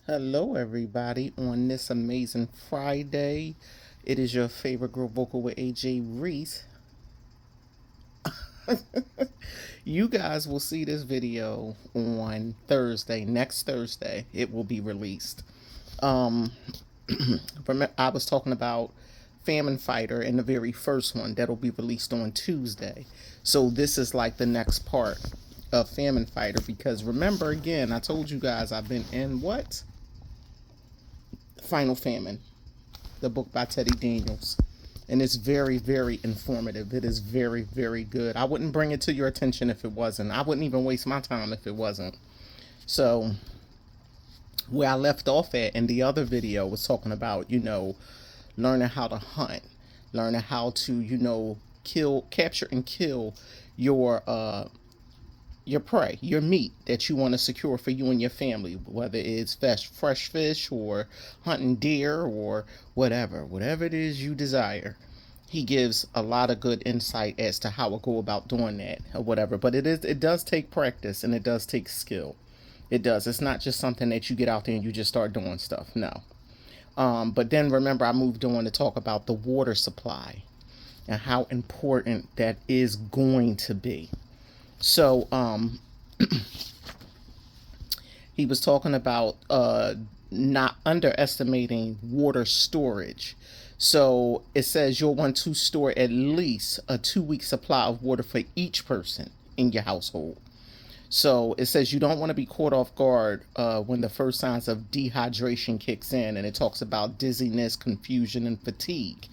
Hello, everybody, on this amazing Friday. It is your favorite girl vocal with AJ Reese. You guys will see this video on Thursday, next Thursday. It will be released. Um, I was talking about Famine Fighter in the very first one that'll be released on Tuesday. So this is like the next part of Famine Fighter because remember again, I told you guys I've been in what? Final Famine, the book by Teddy Daniels. And it's very, very informative. It is very, very good. I wouldn't bring it to your attention if it wasn't. I wouldn't even waste my time if it wasn't. So, where I left off at in the other video was talking about, learning how to hunt, learning how to, capture and kill your your prey, your meat that you want to secure for you and your family, whether it's fresh fish or hunting deer or whatever it is you desire. He gives a lot of good insight as to how to go about doing that or whatever. But it does take practice and it does take skill. It does. It's not just something that you get out there and you just start doing stuff. No. But then remember, I moved on to talk about the water supply and how important that is going to be. So he was talking about not underestimating water storage. So it says you'll want to store at least a 2-week supply of water for each person in your household. So it says you don't want to be caught off guard when the first signs of dehydration kicks in, and it talks about dizziness, confusion, and fatigue.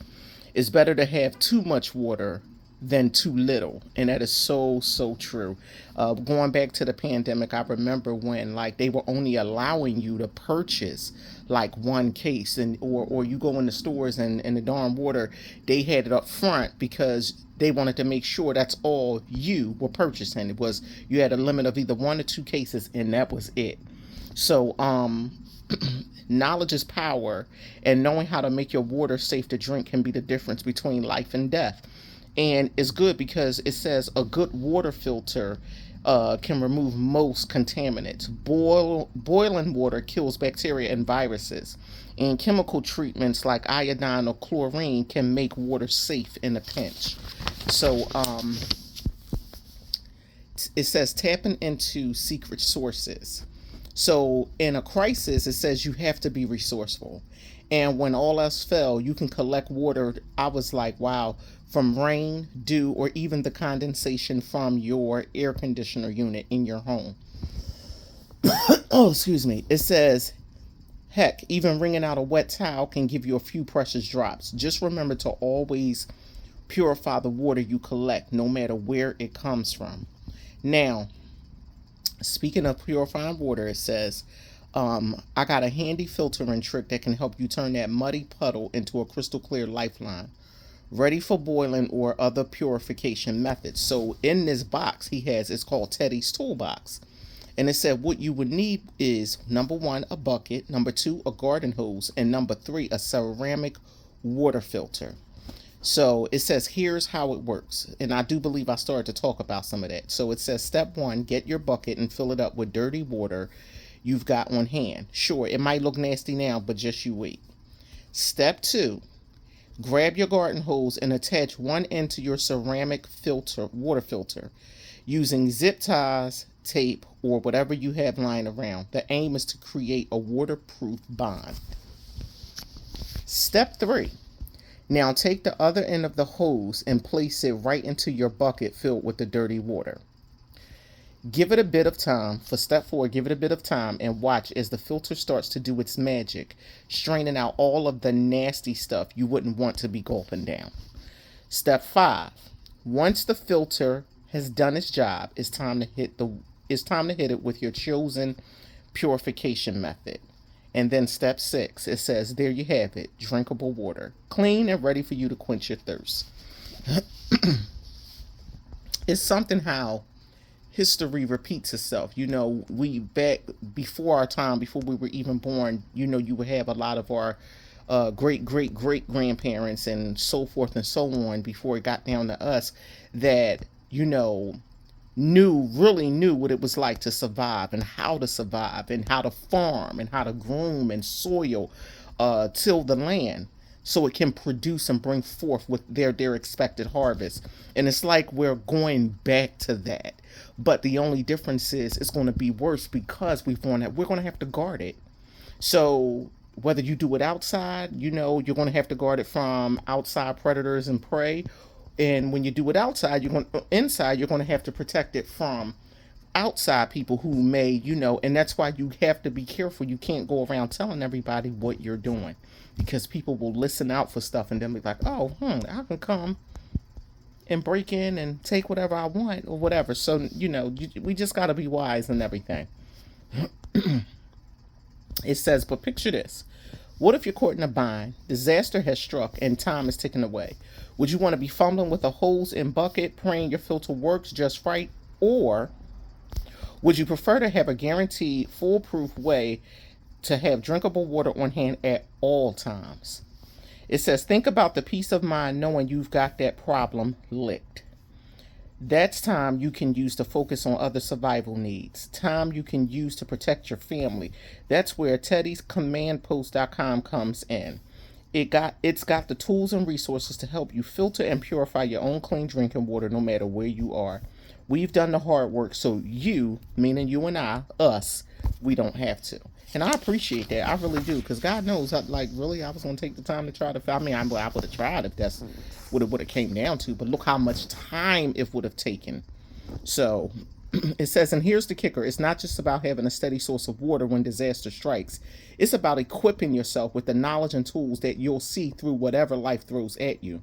It's better to have too much water than too little, and that is so true. Going back to the pandemic, I remember when like they were only allowing you to purchase like one case, and or you go in the stores and the darn water they had it up front because they wanted to make sure that's all you were purchasing. It was you had a limit of either 1 or 2 cases, and that was it. So knowledge is power, and knowing how to make your water safe to drink can be the difference between life and death. And it's good because it says a good water filter can remove most contaminants. Boiling water kills bacteria and viruses, and chemical treatments like iodine or chlorine can make water safe in a pinch. So it says tapping into secret sources. So in a crisis, it says you have to be resourceful. And when all else fell, you can collect water. I was like, wow, from rain, dew, or even the condensation from your air conditioner unit in your home. Oh, excuse me. It says, heck, even wringing out a wet towel can give you a few precious drops. Just remember to always purify the water you collect, no matter where it comes from. Now, speaking of purifying water, it says, I got a handy filtering trick that can help you turn that muddy puddle into a crystal clear lifeline, ready for boiling or other purification methods. So in this box he has, it's called Teddy's Toolbox. And it said what you would need is number 1, a bucket, number 2, a garden hose, and number 3, a ceramic water filter. So it says, here's how it works. And I do believe I started to talk about some of that. So it says, step 1, get your bucket and fill it up with dirty water you've got on hand. Sure, it might look nasty now, but just you wait. Step 2, grab your garden hose and attach one end to your ceramic water filter, using zip ties, tape, or whatever you have lying around. The aim is to create a waterproof bond. Step 3, now take the other end of the hose and place it right into your bucket filled with the dirty water. Give it a bit of time. For step 4, give it a bit of time and watch as the filter starts to do its magic, straining out all of the nasty stuff you wouldn't want to be gulping down. Step 5, once the filter has done its job, it's time to hit it with your chosen purification method. And then step 6, it says, there you have it, drinkable water, clean and ready for you to quench your thirst. It's something how history repeats itself. We back before our time, before we were even born, you would have a lot of our great grandparents and so forth and so on before it got down to us that really knew what it was like to survive and how to survive and how to farm and how to groom and soil, till the land so it can produce and bring forth with their expected harvest. And it's like we're going back to that. But the only difference is it's going to be worse because we're going to have to guard it. So whether you do it outside, you're going to have to guard it from outside predators and prey. And when you do it outside, you're going to have to protect it from outside people who may, and that's why you have to be careful. You can't go around telling everybody what you're doing, because people will listen out for stuff and then be like, oh, I can come and break in and take whatever I want or whatever. So, we just got to be wise and everything. It says, but picture this. What if you're caught in a bind, disaster has struck, and time is ticking away? Would you want to be fumbling with a hose and bucket, praying your filter works just right? Or would you prefer to have a guaranteed, foolproof way to have drinkable water on hand at all times? It says, think about the peace of mind knowing you've got that problem licked. That's time you can use to focus on other survival needs. Time you can use to protect your family. That's where Teddy'sCommandPost.com comes in. It's got the tools and resources to help you filter and purify your own clean drinking water no matter where you are. We've done the hard work so you, meaning you and us, we don't have to. And I appreciate that. I really do. Because God knows, really, I was going to take the time to try to... I would have tried if that's what it would have came down to. But look how much time it would have taken. So, it says, and here's the kicker. It's not just about having a steady source of water when disaster strikes. It's about equipping yourself with the knowledge and tools that you'll see through whatever life throws at you.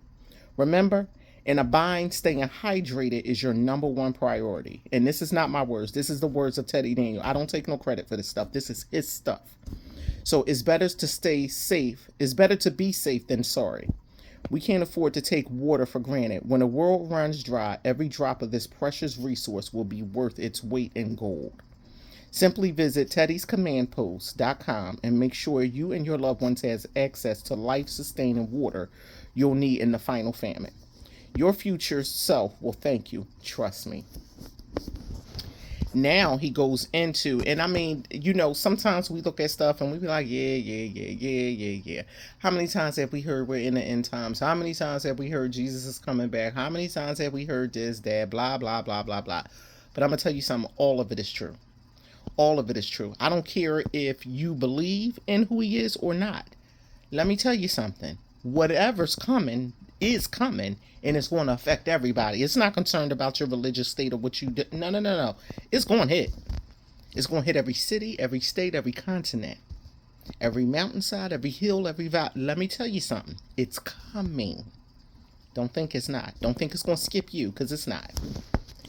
Remember, in a bind, staying hydrated is your number one priority. And this is not my words. This is the words of Teddy Daniel. I don't take no credit for this stuff. This is his stuff. So it's better to stay safe. It's better to be safe than sorry. We can't afford to take water for granted. When the world runs dry, every drop of this precious resource will be worth its weight in gold. Simply visit Teddy'sCommandPost.com and make sure you and your loved ones has access to life-sustaining water you'll need in the final famine. Your future self will thank you. Trust me. Now he goes into, and I mean, sometimes we look at stuff and we be like, yeah. How many times have we heard we're in the end times? How many times have we heard Jesus is coming back? How many times have we heard this, that, blah, blah, blah, blah, blah. But I'm going to tell you something. All of it is true. All of it is true. I don't care if you believe in who he is or not. Let me tell you something. Whatever's coming is coming, and it's going to affect everybody. It's not concerned about your religious state or what you did. No. It's going to hit. It's going to hit every city, every state, every continent, every mountainside, every hill, every valley. Let me tell you something. It's coming. Don't think it's not. Don't think it's going to skip you, because it's not.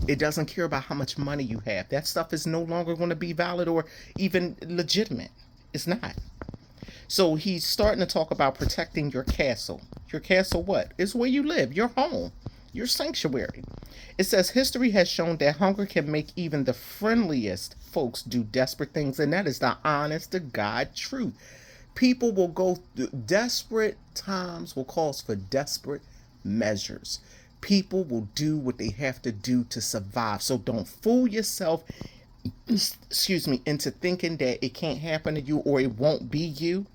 It doesn't care about how much money you have. That stuff is no longer going to be valid or even legitimate. It's not. So he's starting to talk about protecting your castle. Your castle what? It's where you live, your home, your sanctuary. It says history has shown that hunger can make even the friendliest folks do desperate things, and that is the honest to God truth. People will go through desperate times will cause for desperate measures. People will do what they have to do to survive. So don't fool yourself, into thinking that it can't happen to you or it won't be you.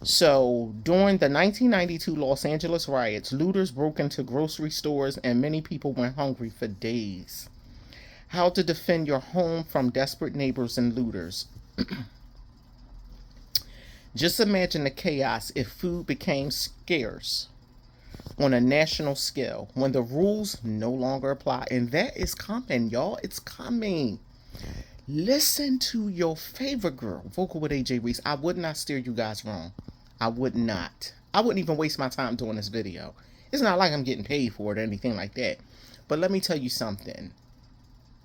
So, during the 1992 Los Angeles riots, looters broke into grocery stores and many people went hungry for days. How to defend your home from desperate neighbors and looters. Just imagine the chaos if food became scarce on a national scale when the rules no longer apply. And that is coming, y'all. It's coming. Listen to your favorite girl, Vocal with AJ Reese. I would not steer you guys wrong. I would not. I wouldn't even waste my time doing this video. It's not like I'm getting paid for it or anything like that. But let me tell you something.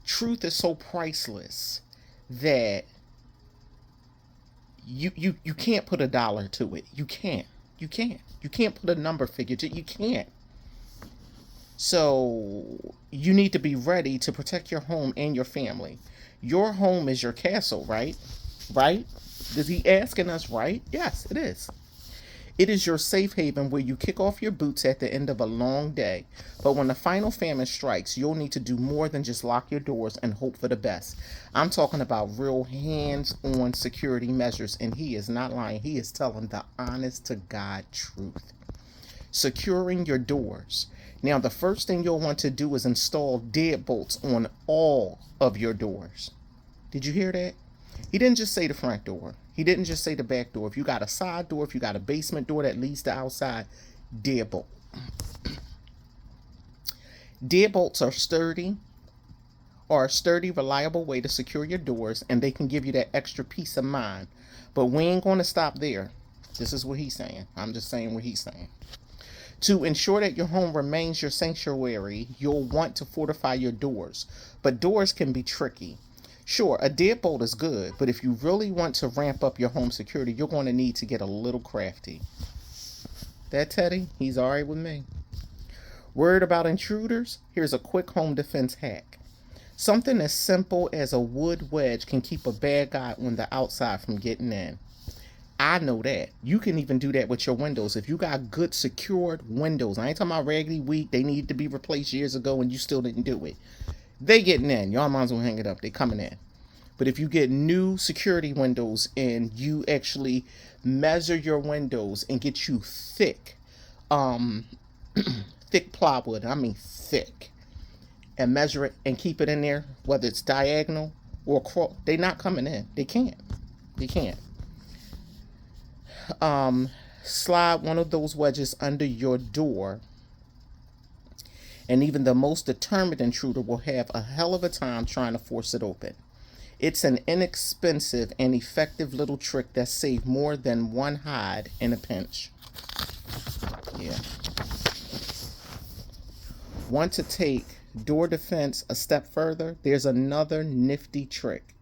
Truth is so priceless that you can't put a dollar to it. You can't. You can't put a number figure to it. You can't. So you need to be ready to protect your home and your family. Your home is your castle, right? Right? Is he asking us, right? Yes, it is. It is your safe haven where you kick off your boots at the end of a long day. But when the final famine strikes, you'll need to do more than just lock your doors and hope for the best. I'm talking about real hands-on security measures, and he is not lying. He is telling the honest to God truth. Securing your doors. Now, the first thing you'll want to do is install deadbolts on all of your doors. Did you hear that? He didn't just say the front door. He didn't just say the back door. If you got a side door, if you got a basement door that leads to outside, deadbolt. Deadbolts are a sturdy, reliable way to secure your doors, and they can give you that extra peace of mind. But we ain't going to stop there. This is what he's saying. I'm just saying what he's saying. To ensure that your home remains your sanctuary, you'll want to fortify your doors. But doors can be tricky. Sure, a deadbolt is good, but if you really want to ramp up your home security, you're going to need to get a little crafty. That Teddy, he's all right with me. Worried about intruders? Here's a quick home defense hack. Something as simple as a wood wedge can keep a bad guy on the outside from getting in. I know that. You can even do that with your windows. If you got good secured windows, I ain't talking about raggedy, weak, they need to be replaced years ago and you still didn't do it. They getting in. Y'all might as well hang it up. They coming in. But if you get new security windows and you actually measure your windows and get you thick, thick plywood, I mean thick, and measure it and keep it in there, whether it's diagonal or cross, they not coming in. They can't. They can't. Slide one of those wedges under your door, and even the most determined intruder will have a hell of a time trying to force it open. It's an inexpensive and effective little trick that saves more than one hide in a pinch. Yeah. Want to take door defense a step further? There's another nifty trick.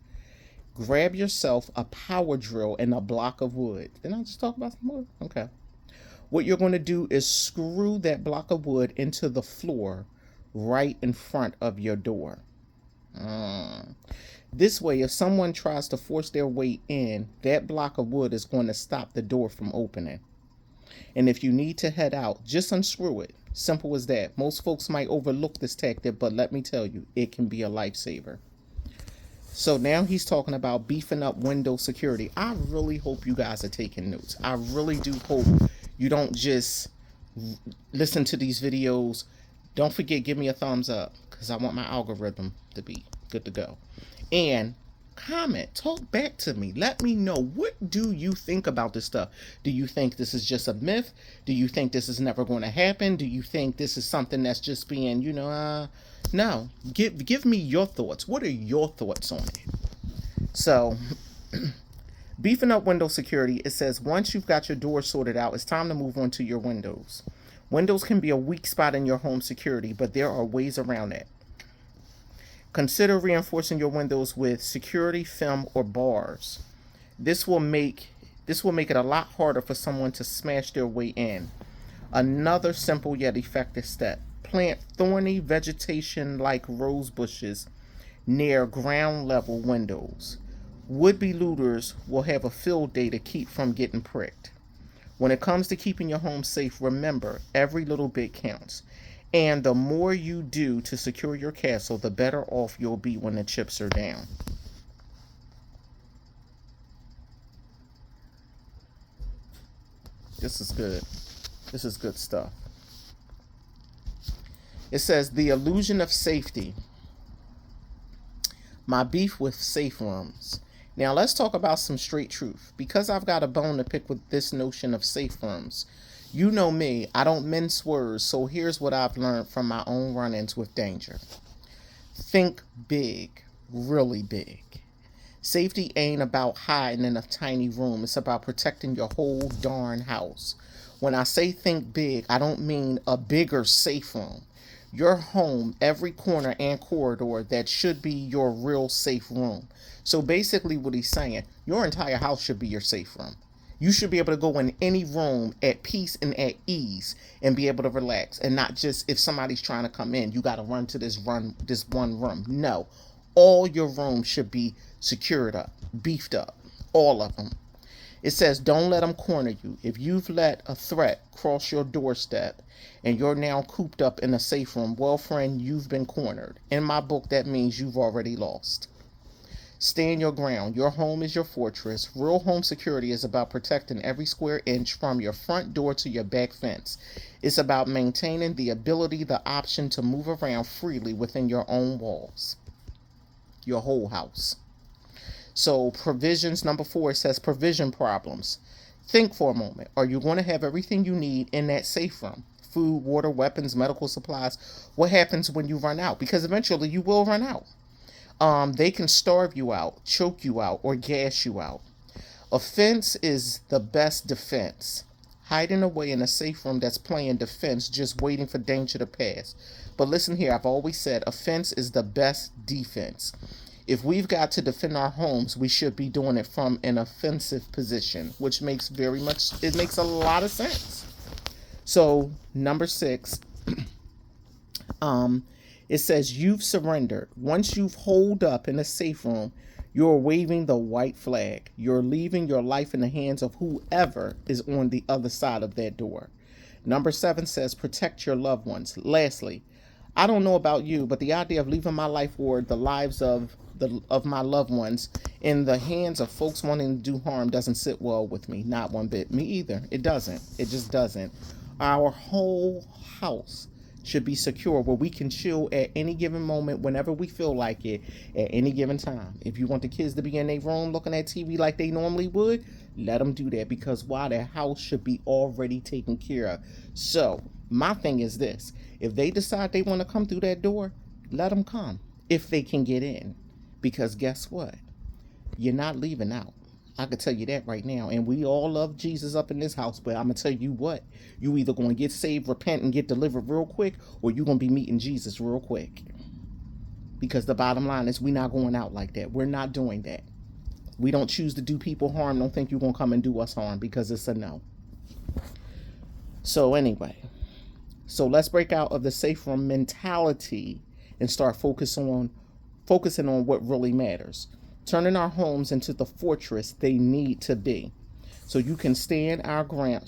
Grab yourself a power drill and a block of wood. Didn't I just talk about some wood? Okay. What you're going to do is screw that block of wood into the floor right in front of your door. This way, if someone tries to force their way in, that block of wood is going to stop the door from opening. And if you need to head out, just unscrew it. Simple as that. Most folks might overlook this tactic, but let me tell you, it can be a lifesaver. So now he's talking about beefing up window security. I really hope you guys are taking notes. I really do hope you don't just listen to these videos. Don't forget, give me a thumbs up because I want my algorithm to be good to go. And comment, talk back to me. Let me know, what do you think about this stuff? Do you think this is just a myth? Do you think this is never going to happen? Do you think this is something that's just being, no, give me your thoughts. What are your thoughts on it? So, beefing up window security, it says once you've got your door sorted out, it's time to move on to your windows. Windows can be a weak spot in your home security, but there are ways around it. Consider reinforcing your windows with security film or bars. This will make it a lot harder for someone to smash their way in. Another simple yet effective step. Plant thorny vegetation like rose bushes near ground level windows. Would-be looters will have a field day to keep from getting pricked. When it comes to keeping your home safe, remember, every little bit counts. And the more you do to secure your castle, the better off you'll be when the chips are down. This is good. This is good stuff. It says, the illusion of safety. My beef with safe rooms. Now let's talk about some straight truth. Because I've got a bone to pick with this notion of safe rooms. You know me, I don't mince words, so here's what I've learned from my own run-ins with danger. Think big, really big. Safety ain't about hiding in a tiny room, it's about protecting your whole darn house. When I say think big, I don't mean a bigger safe room. Your home, every corner and corridor, that should be your real safe room. So basically what he's saying, your entire house should be your safe room. You should be able to go in any room at peace and at ease and be able to relax, and not just if somebody's trying to come in, you got to run to this one room. No, all your rooms should be secured up, beefed up, all of them. It says, don't let them corner you. If you've let a threat cross your doorstep and you're now cooped up in a safe room, well, friend, you've been cornered. In my book, that means you've already lost. Stand your ground. Your home is your fortress. Real home security is about protecting every square inch from your front door to your back fence. It's about maintaining the ability, the option to move around freely within your own walls, your whole house. So provisions, number 4, it says provision problems. Think for a moment. Are you going to have everything you need in that safe room? Food, water, weapons, medical supplies. What happens when you run out? Because eventually you will run out. They can starve you out, choke you out, or gas you out. A fence is the best defense. Hiding away in a safe room that's playing defense, just waiting for danger to pass. But listen here, I've always said a fence is the best defense. If we've got to defend our homes, we should be doing it from an offensive position, which makes makes a lot of sense. So, number 6, it says you've surrendered. Once you've holed up in a safe room, you're waving the white flag. You're leaving your life in the hands of whoever is on the other side of that door. Number 7 says protect your loved ones. Lastly, I don't know about you, but the idea of leaving my life or the lives of my loved ones in the hands of folks wanting to do harm doesn't sit well with me. Not one bit. Me either. It doesn't. It just doesn't. Our whole house should be secure where we can chill at any given moment whenever we feel like it at any given time. If you want the kids to be in their room looking at TV like they normally would, let them do that, because why? Their house should be already taken care of. So my thing is this: if they decide they want to come through that door, let them come if they can get in, because guess what? You're not leaving out. I can tell you that right now. And we all love Jesus up in this house, but I'm going to tell you what. You either going to get saved, repent, and get delivered real quick, or you're going to be meeting Jesus real quick. Because the bottom line is we're not going out like that. We're not doing that. We don't choose to do people harm. Don't think you're going to come and do us harm, because it's a no. So anyway, so let's break out of the safe room mentality and start focusing on what really matters. Turning our homes into the fortress they need to be. So you can stand our ground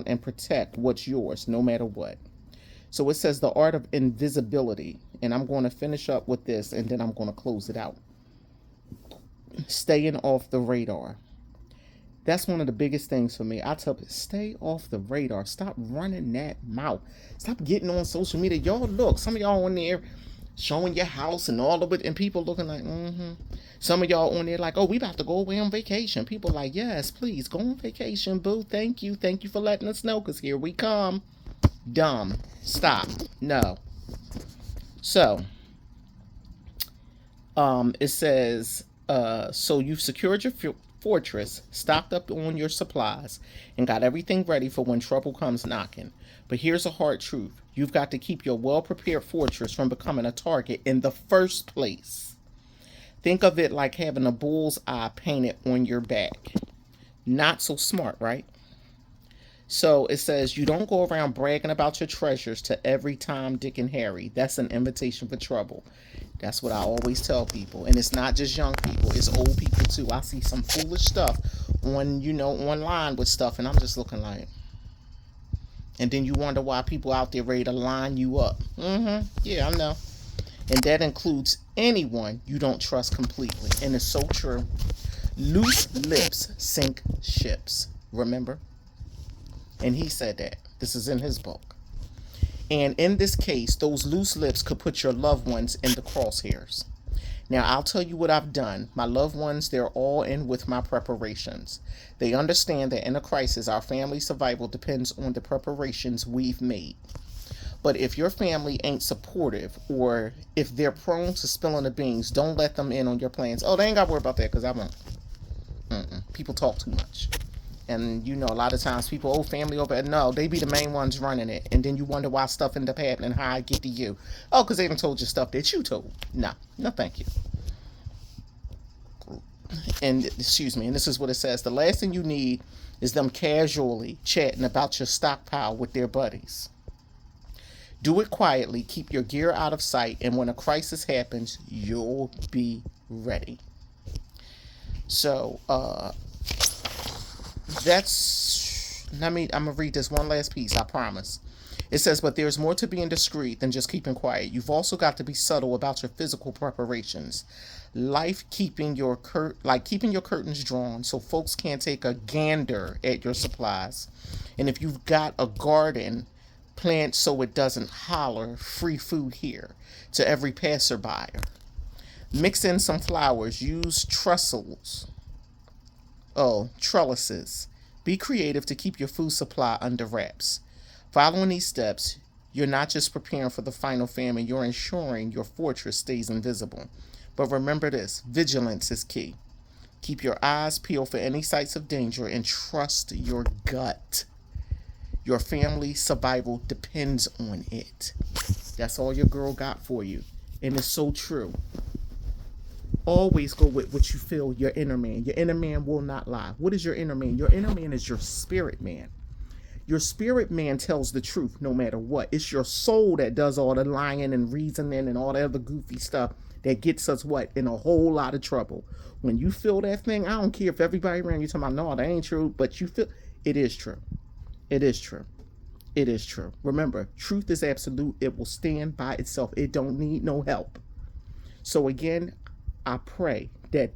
and protect what's yours no matter what. So it says the art of invisibility. And I'm going to finish up with this and then I'm going to close it out. Staying off the radar. That's one of the biggest things for me. I tell people, stay off the radar. Stop running that mouth. Stop getting on social media. Y'all look, some of y'all on there showing your house and all of it, and people looking like, Some of y'all on there like, oh, we about to go away on vacation. People like, yes, please, go on vacation, boo. Thank you. Thank you for letting us know, because here we come. Dumb. Stop. No. So, it says, so you've secured your fortress, stocked up on your supplies, and got everything ready for when trouble comes knocking. But here's a hard truth. You've got to keep your well-prepared fortress from becoming a target in the first place. Think of it like having a bull's eye painted on your back. Not so smart, right? So it says you don't go around bragging about your treasures to every Tom, Dick, and Harry. That's an invitation for trouble. That's what I always tell people. And it's not just young people. It's old people too. I see some foolish stuff online with stuff, and I'm just looking like... And then you wonder why people out there ready to line you up. Yeah, I know. And that includes anyone you don't trust completely. And it's so true. Loose lips sink ships. Remember? And he said that. This is in his book. And in this case, those loose lips could put your loved ones in the crosshairs. Now, I'll tell you what I've done. My loved ones, they're all in with my preparations. They understand that in a crisis, our family survival depends on the preparations we've made. But if your family ain't supportive, or if they're prone to spilling the beans, don't let them in on your plans. Oh, they ain't got to worry about that, because I won't. People talk too much. And, a lot of times people, family over. No, they be the main ones running it. And then you wonder why stuff end up happening, how I get to you. Oh, because they done told you stuff that you told. No, thank you. And, excuse me, and this is what it says. The last thing you need is them casually chatting about your stockpile with their buddies. Do it quietly, keep your gear out of sight, and when a crisis happens, you'll be ready. So, I'm gonna read this one last piece, I promise. It says, but there's more to being discreet than just keeping quiet. You've also got to be subtle about your physical preparations. Life keeping your curtains drawn so folks can't take a gander at your supplies. And if you've got a garden, plant so it doesn't holler free food here to every passerby. Mix in some flowers, use trellises. Be creative to keep your food supply under wraps. Following these steps, you're not just preparing for the final famine, you're ensuring your fortress stays invisible. But remember this, vigilance is key. Keep your eyes peeled for any signs of danger and trust your gut. Your family's survival depends on it. That's all your girl got for you. And it's so true. Always go with what you feel, your inner man. Your inner man will not lie. What is your inner man? Your inner man is your spirit man. Your spirit man tells the truth no matter what. It's your soul that does all the lying and reasoning and all the other goofy stuff that gets us what? In a whole lot of trouble. When you feel that thing, I don't care if everybody around you talking about, no, that ain't true, but you feel, it is true. It is true. It is true. Remember, truth is absolute. It will stand by itself. It don't need no help. So again, I pray that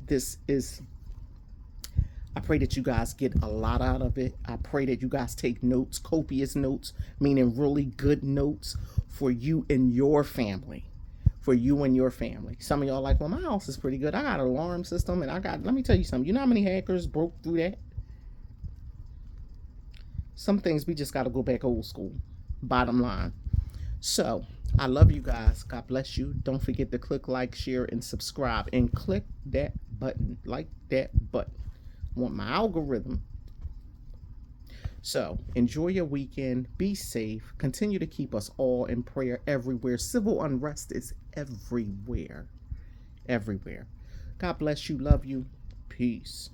you guys get a lot out of it. I pray that you guys take notes, copious notes, meaning really good notes for you and your family. For you and your family. Some of y'all like, well, my house is pretty good. I got an alarm system and let me tell you something. You know how many hackers broke through that? Some things we just got to go back old school. Bottom line. So, I love you guys. God bless you. Don't forget to click like, share, and subscribe. And click that button. Like that button. I want my algorithm. So, enjoy your weekend. Be safe. Continue to keep us all in prayer everywhere. Civil unrest is everywhere. Everywhere. God bless you. Love you. Peace.